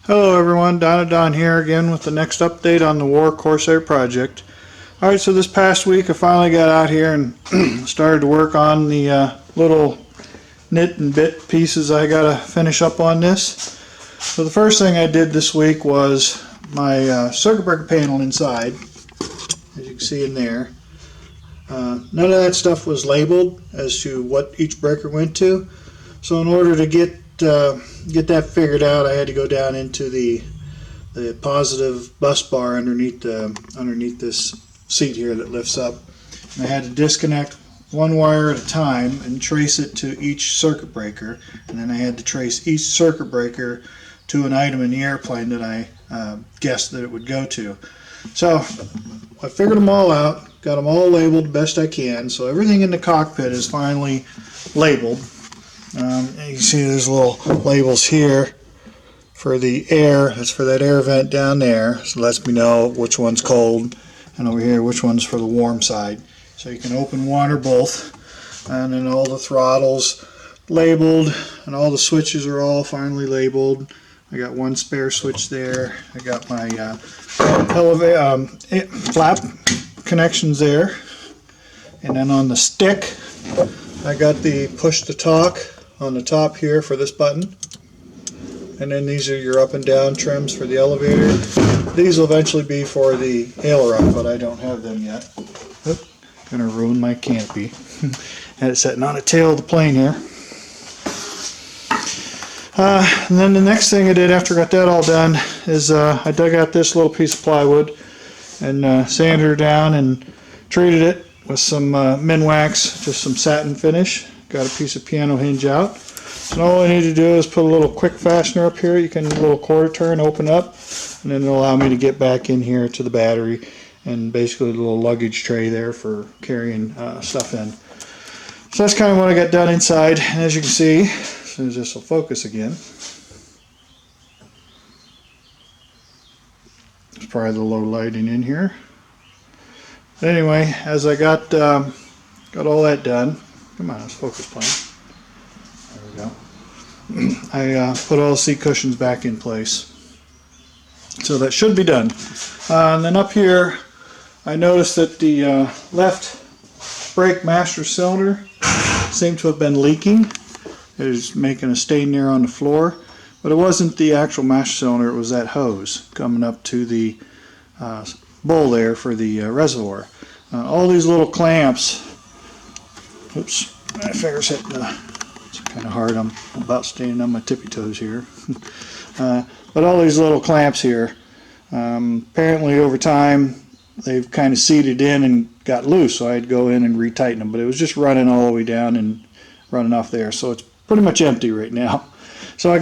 Hello everyone, Don here again with the next update on the Corsair project. Alright, so this past week I finally got out here and started to work on the little knit and bit pieces I gotta finish up on this. So the first thing I did this week was my circuit breaker panel inside, as you can see in there. None of that stuff was labeled as to what each breaker went to, so in order to get that figured out, I had to go down into the positive bus bar underneath this seat here that lifts up, and I had to disconnect one wire at a time and trace it to each circuit breaker, and then I had to trace each circuit breaker to an item in the airplane that I guessed that it would go to. So I figured them all out, got them all labeled best I can, so everything in the cockpit is finally labeled. And you can see there's little labels here for the air. That's for that air vent down there, so it lets me know which one's cold, and over here which one's for the warm side. So you can open one or both, and then all the throttles labeled, and all the switches are all finally labeled. I got one spare switch there. I got my flap connections there, and then on the stick I got the push to talk on the top here for this button, and then these are your up and down trims for the elevator. These will eventually be for the aileron, but I don't have them yet. Oop, gonna ruin my canopy. Had it sitting on the tail of the plane here. And then the next thing I did after I got that all done is I dug out this little piece of plywood and sanded her down and treated it with some Minwax, just some satin finish. Got a piece of piano hinge out. So all I need to do is put a little quick fastener up here. You can, a little quarter turn, open up, and then it'll allow me to get back in here to the battery, and basically a little luggage tray there for carrying stuff in. So that's kind of what I got done inside. And as you can see, as soon as this will focus again, it's probably the low lighting in here. But anyway, as I got all that done, come on, let's focus plane. There we go. I put all the seat cushions back in place. So that should be done. And then up here, I noticed that the left brake master cylinder seemed to have been leaking. It was making a stain there on the floor. But it wasn't the actual master cylinder, it was that hose coming up to the bowl there for the reservoir. All these little clamps. Oops, my finger's hitting it's kind of hard. I'm about standing on my tippy toes here. But all these little clamps here, apparently over time they've kind of seated in and got loose, so I had to go in and retighten them. But it was just running all the way down and running off there, so it's pretty much empty right now. So I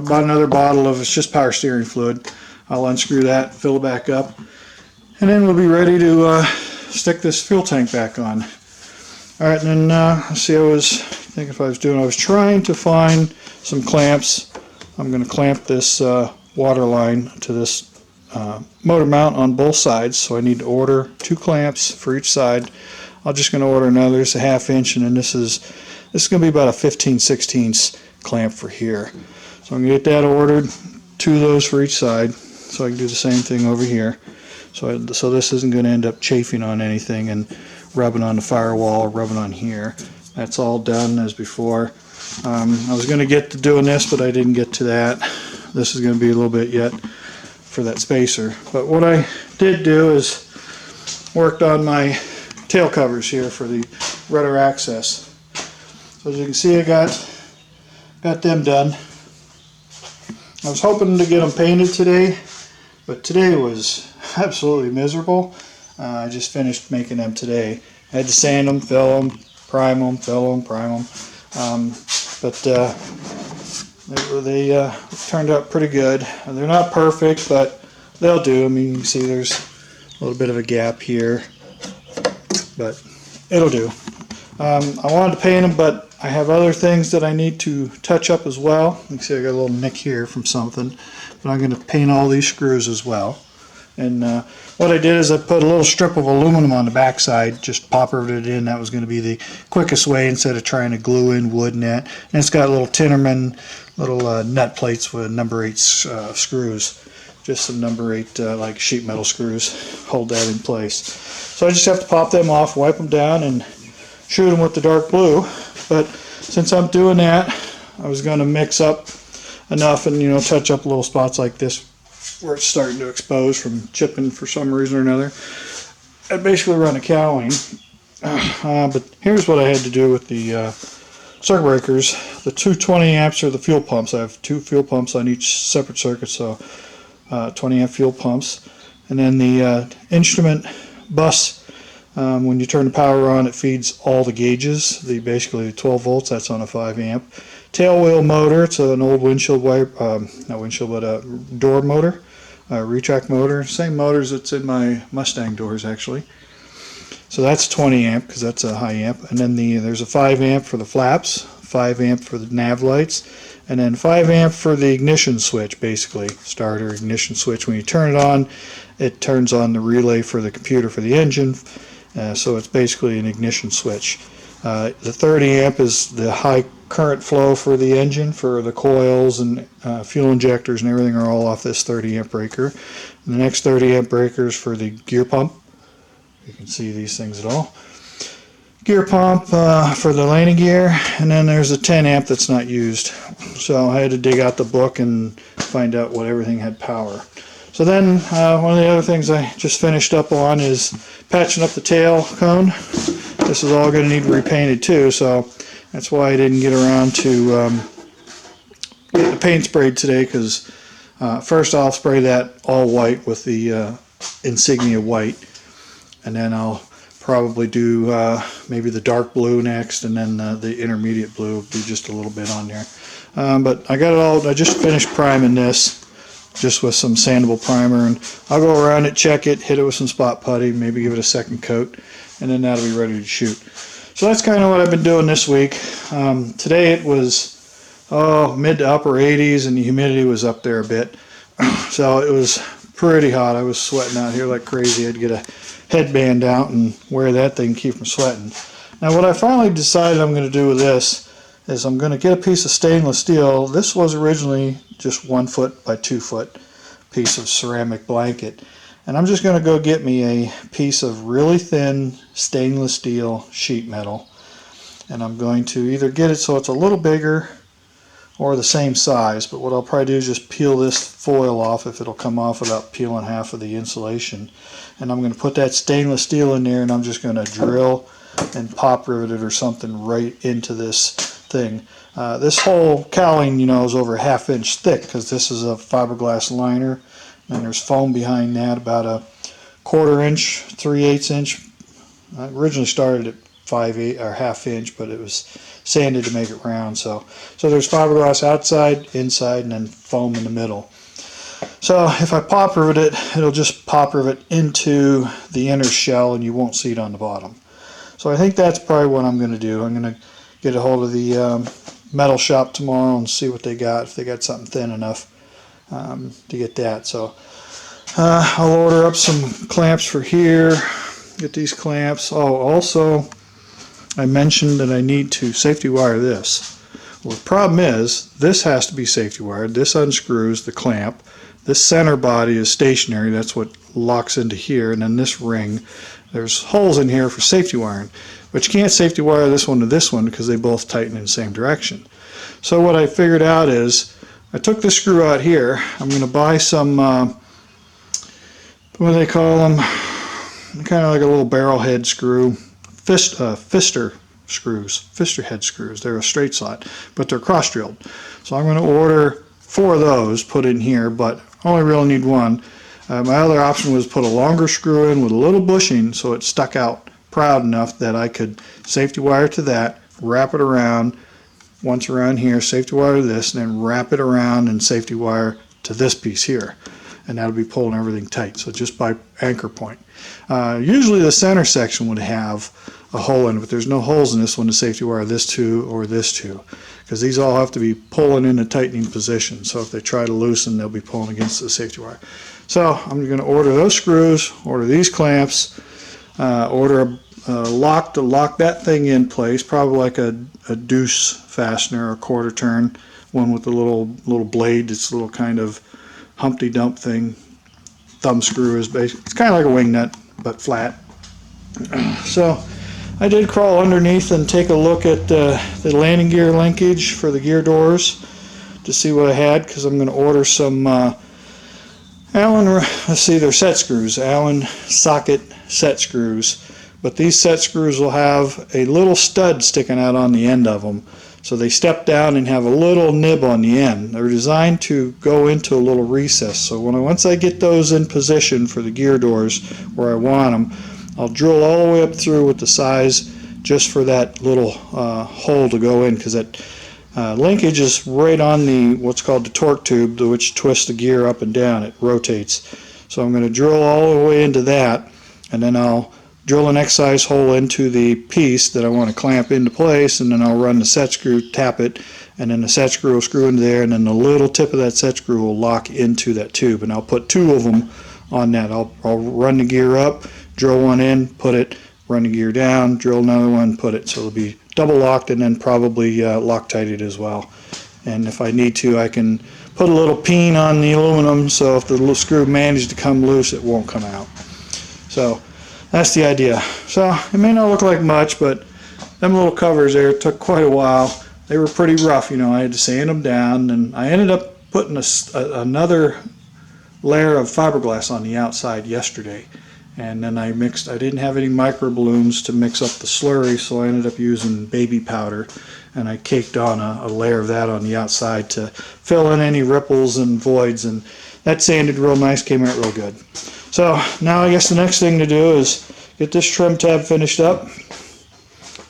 bought another bottle of, it's just power steering fluid. I'll unscrew that, fill it back up, and then we'll be ready to stick this fuel tank back on. Alright, and then let's see, I was trying to find some clamps. I'm going to clamp this water line to this motor mount on both sides, so I need to order 2 clamps for each side. I'm just going to order another. It's a 1/2 inch, and then this is going to be about a 15/16 clamp for here. So I'm going to get that ordered, 2 of those for each side, so I can do the same thing over here. So this isn't going to end up chafing on anything and rubbing on the firewall or rubbing on here. That's all done as before. I was going to get to doing this, but I didn't get to that. This is going to be a little bit yet for that spacer. But what I did do is worked on my tail covers here for the rudder access. So as you can see, I got them done. I was hoping to get them painted today, but today was absolutely miserable. I just finished making them today. I had to sand them, fill them, prime them, fill them, prime them. But they turned out pretty good. They're not perfect, but they'll do. I mean, you can see there's a little bit of a gap here, but it'll do. I wanted to paint them, but I have other things that I need to touch up as well. You can see I got a little nick here from something, but I'm going to paint all these screws as well. And what I did is I put a little strip of aluminum on the backside, just pop riveted it in. That was going to be the quickest way instead of trying to glue in wood net. And it's got little Tinnerman, little nut plates with number 8 screws. Just some number 8 like sheet metal screws hold that in place. So I just have to pop them off, wipe them down, and shoot them with the dark blue. But since I'm doing that, I was going to mix up enough and, you know, touch up little spots like this where it's starting to expose from chipping for some reason or another. I basically run a cowling, but here's what I had to do with the circuit breakers. The 220 amps are the fuel pumps. I have 2 fuel pumps on each separate circuit, so 20 amp fuel pumps. And then the instrument bus, when you turn the power on, it feeds all the gauges. Basically 12 volts, that's on a 5 amp. Tail wheel motor, it's an old windshield wiper, not windshield, but a door motor, retract motor. Same motors that's in my Mustang doors, actually. So that's 20 amp because that's a high amp. And then there's a 5 amp for the flaps, 5 amp for the nav lights, and then 5 amp for the ignition switch, basically. Starter, ignition switch. When you turn it on, it turns on the relay for the computer for the engine. So it's basically an ignition switch. The 30 amp is the high current flow for the engine, for the coils and fuel injectors and everything are all off this 30 amp breaker. And the next 30 amp breaker is for the gear pump. You can see these things at all. Gear pump for the landing gear, and then there's a 10 amp that's not used. So I had to dig out the book and find out what everything had power. So then one of the other things I just finished up on is patching up the tail cone. This is all going to need repainted too, so that's why I didn't get around to get the paint sprayed today, because first I'll spray that all white with the insignia white, and then I'll probably do maybe the dark blue next, and then the intermediate blue will be just a little bit on there. But I got it all. I just finished priming this just with some sandable primer, and I'll go around it, check it, hit it with some spot putty, maybe give it a second coat, and then that'll be ready to shoot. So that's kind of what I've been doing this week. Today it was mid to upper 80s, and the humidity was up there a bit. So it was pretty hot. I was sweating out here like crazy. I'd get a headband out and wear that thing to keep from sweating. Now what I finally decided I'm going to do with this is I'm going to get a piece of stainless steel. This was originally just 1 foot by 2 foot piece of ceramic blanket. And I'm just going to go get me a piece of really thin stainless steel sheet metal. And I'm going to either get it so it's a little bigger or the same size. But what I'll probably do is just peel this foil off, if it'll come off without peeling half of the insulation. And I'm going to put that stainless steel in there, and I'm just going to drill and pop rivet it or something right into this thing. This whole cowling, you know, is over a 1/2 inch thick, because this is a fiberglass liner. And there's foam behind that, about a 1/4 inch, 3/8 inch. I originally started at 5/8 or 1/2 inch, but it was sanded to make it round. So there's fiberglass outside, inside, and then foam in the middle. So if I pop rivet it, it'll just pop rivet into the inner shell, and you won't see it on the bottom. So I think that's probably what I'm going to do. I'm going to get a hold of the metal shop tomorrow and see what they got, if they got something thin enough to get that. So I'll order up some clamps for here, get these clamps. Oh, also I mentioned that I need to safety wire this. Well, the problem is this has to be safety wired. This unscrews the clamp. This center body is stationary, that's what locks into here, and then this ring, there's holes in here for safety wiring. But you can't safety wire this one to this one because they both tighten in the same direction. So what I figured out is, I took this screw out here. I'm going to buy some, what do they call them? Kind of like a little barrel head screw. Fister screws, Fister head screws. They're a straight slot, but they're cross drilled. So I'm going to order 4 of those, put in here, but I only really need 1. My other option was put a longer screw in with a little bushing so it stuck out proud enough that I could safety wire to that, wrap it around, once around here, safety wire to this, and then wrap it around and safety wire to this piece here. And that'll be pulling everything tight, so just by anchor point. Usually the center section would have a hole in it, but there's no holes in this one to safety wire this to or this to, because these all have to be pulling in a tightening position. So if they try to loosen, they'll be pulling against the safety wire. So I'm going to order those screws, order these clamps, order a lock to lock that thing in place, probably like a deuce fastener or quarter turn, one with a little blade. It's a little kind of Humpty Dump thing. Thumb screw is basically, it's kind of like a wing nut but flat. So I did crawl underneath and take a look at the landing gear linkage for the gear doors to see what I had, because I'm going to order some Allen, let's see, they're set screws, Allen socket set screws, but these set screws will have a little stud sticking out on the end of them, so they step down and have a little nib on the end. They're designed to go into a little recess, so once I get those in position for the gear doors where I want them, I'll drill all the way up through with the size just for that little hole to go in, because that linkage is right on the what's called the torque tube, which twists the gear up and down. It rotates. So I'm going to drill all the way into that, and then I'll drill an X size hole into the piece that I want to clamp into place, and then I'll run the set screw, tap it, and then the set screw will screw into there, and then the little tip of that set screw will lock into that tube, and I'll put two of them on that. I'll run the gear up, drill one in, put it, run the gear down, drill another one, put it. So it'll be double locked and then probably Loctited as well. And if I need to, I can put a little peen on the aluminum, so if the little screw manages to come loose, it won't come out. So that's the idea. So it may not look like much, but them little covers there took quite a while. They were pretty rough, you know. I had to sand them down, and I ended up putting another layer of fiberglass on the outside yesterday. And then I didn't have any micro balloons to mix up the slurry, so I ended up using baby powder, and I caked on a layer of that on the outside to fill in any ripples and voids, and that sanded real nice, came out real good. So now I guess the next thing to do is get this trim tab finished up,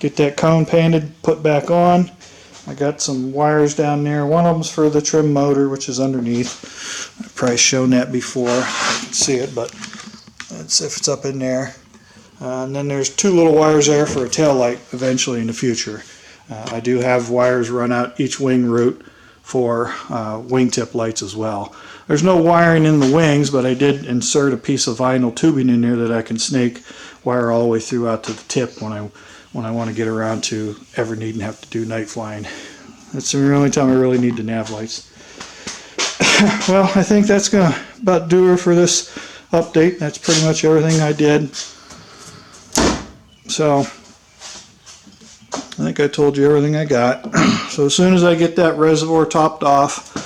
get that cone painted, put back on. I got some wires down there. One of them's for the trim motor, which is underneath. I've probably shown that before. I can see it, but let's see if it's up in there. And then there's two little wires there for a tail light eventually in the future. I do have wires run out each wing root for wingtip lights as well. There's no wiring in the wings, but I did insert a piece of vinyl tubing in there that I can snake wire all the way through out to the tip when I want to get around to ever needing to have to do night flying. That's the only time I really need the nav lights. Well, I think that's going to about do it for this update. That's pretty much everything I did. So I think I told you everything I got. So as soon as I get that reservoir topped off,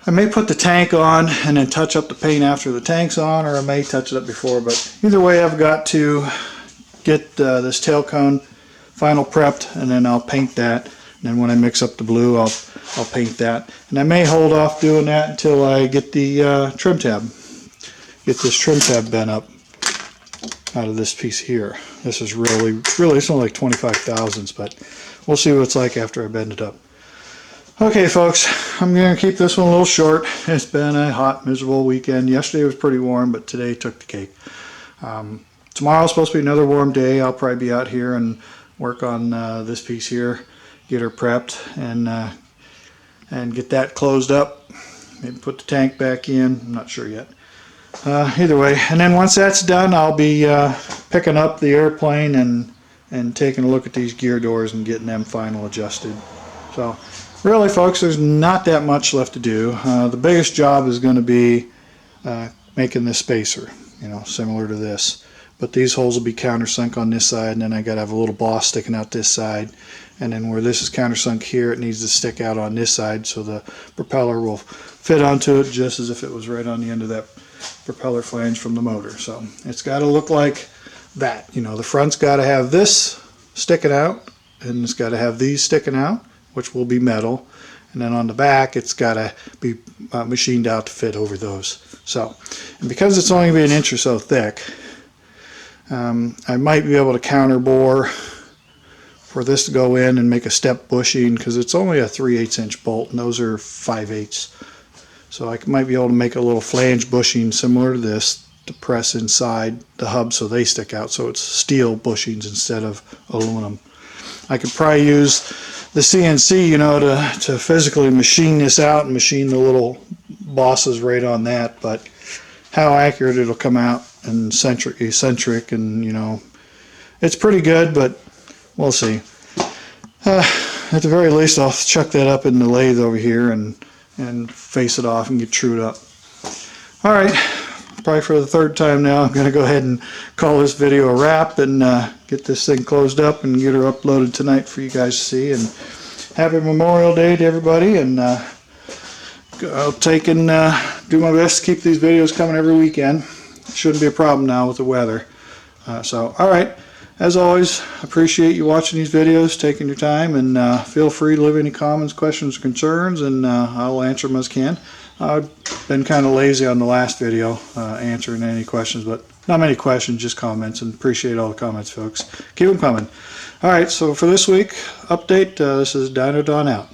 I may put the tank on and then touch up the paint after the tank's on, or I may touch it up before, but either way I've got to get this tail cone final prepped, and then I'll paint that, and then when I mix up the blue I'll paint that. And I may hold off doing that until I get the trim tab. Get this trim tab bent up out of this piece here. This is really it's only like 25 thousandths, but we'll see what it's like after I bend it up. Okay folks, I'm going to keep this one a little short. It's been a hot, miserable weekend. Yesterday was pretty warm, but today took the cake. Tomorrow's supposed to be another warm day. I'll probably be out here and work on this piece here, get her prepped, and get that closed up. Maybe put the tank back in. I'm not sure yet. Either way, and then once that's done, I'll be picking up the airplane and taking a look at these gear doors and getting them final adjusted. So really folks, there's not that much left to do. The biggest job is going to be making this spacer, you know, similar to this. But these holes will be countersunk on this side, and then I got to have a little boss sticking out this side. And then where this is countersunk here, it needs to stick out on this side so the propeller will fit onto it just as if it was right on the end of that propeller flange from the motor. So it's got to look like that. You know, the front's got to have this sticking out, and it's got to have these sticking out, which will be metal. And then on the back, it's got to be machined out to fit over those. So, and because it's only going to be 1 inch or so thick, I might be able to counter bore for this to go in and make a step bushing, because it's only a 3/8 inch bolt and those are 5/8. So I might be able to make a little flange bushing similar to this to press inside the hub so they stick out, so it's steel bushings instead of aluminum. I could probably use the CNC, you know, to physically machine this out and machine the little bosses right on that, but how accurate it'll come out and eccentric, and you know, it's pretty good, but we'll see. At the very least, I'll chuck that up in the lathe over here and face it off and get trued up. All right, probably for the third time now, I'm going to go ahead and call this video a wrap and get this thing closed up and get her uploaded tonight for you guys to see. And happy Memorial Day to everybody, and I'll take and do my best to keep these videos coming every weekend. Shouldn't be a problem now with the weather. So, all right. As always, appreciate you watching these videos, taking your time, and feel free to leave any comments, questions, or concerns, and I'll answer them as I can. I've been kind of lazy on the last video answering any questions, but not many questions, just comments, and appreciate all the comments, folks. Keep them coming. All right, so for this week, update, this is Dino Don out.